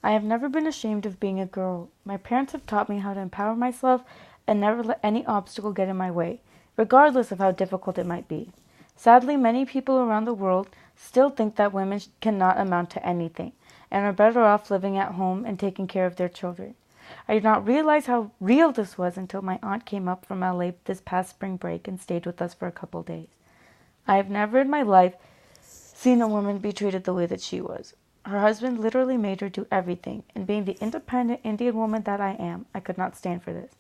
I have never been ashamed of being a girl. My parents have taught me how to empower myself and never let any obstacle get in my way, regardless of how difficult it might be. Sadly, many people around the world still think that women cannot amount to anything and are better off living at home and taking care of their children. I did not realize how real this was until my aunt came up from LA this past spring break and stayed with us for a couple days. I have never in my life seen a woman be treated the way that she was. Her husband literally made her do everything, and being the independent Indian woman that I am, I could not stand for this.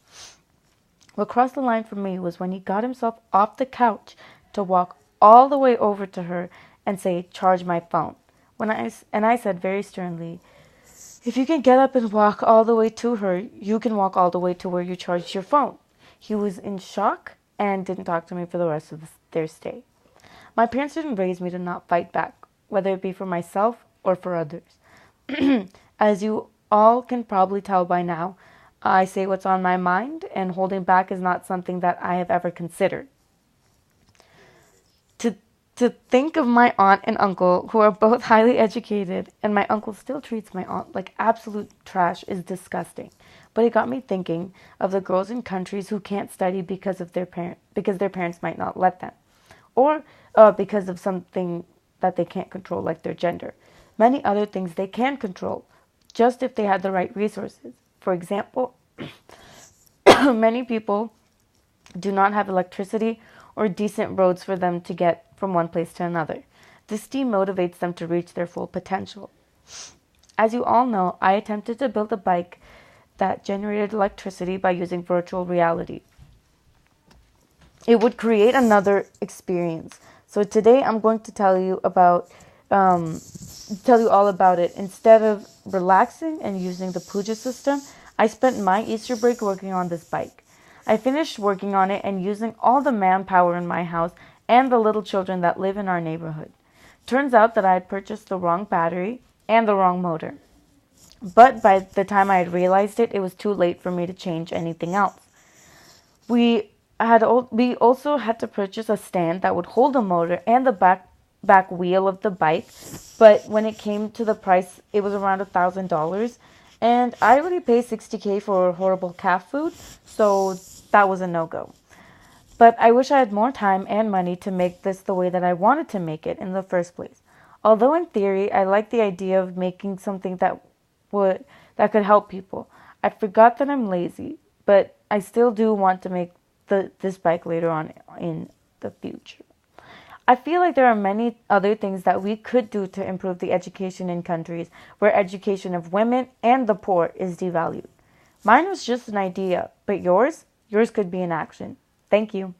What crossed the line for me was when he got himself off the couch to walk all the way over to her and say, "Charge my phone." I said very sternly, "If you can get up and walk all the way to her, you can walk all the way to where you charged your phone." He was in shock and didn't talk to me for the rest of their stay. My parents didn't raise me to not fight back, whether it be for myself or for others. As you all can probably tell by now, I say what's on my mind, and holding back is not something that I have ever considered. To to think of my aunt and uncle, who are both highly educated, and my uncle still treats my aunt like absolute trash, is disgusting. But it got me thinking of the girls in countries who can't study because their parents might not let them, or because of something that they can't control, like their gender. Many other things they can control, just if they had the right resources. For example, many people do not have electricity or decent roads for them to get from one place to another. This demotivates them to reach their full potential. As you all know, I attempted to build a bike that generated electricity by using virtual reality. It would create another experience. So today I'm going to tell you all about it. Instead of relaxing and using the puja system, I spent my Easter break working on this bike. I finished working on it and using all the manpower in my house and the little children that live in our neighborhood. Turns out that I had purchased the wrong battery and the wrong motor. But by the time I had realized it, it was too late for me to change anything else. We also had to purchase a stand that would hold the motor and the back wheel of the bike, but when it came to the price, it was around $1,000, and I already paid $60K for horrible cat food, so that was a no-go. But I wish I had more time and money to make this the way that I wanted to make it in the first place. Although in theory, I like the idea of making something that could help people. I forgot that I'm lazy, but I still do want to make this bike later on in the future. I feel like there are many other things that we could do to improve the education in countries where education of women and the poor is devalued. Mine was just an idea, but yours could be an action. Thank you.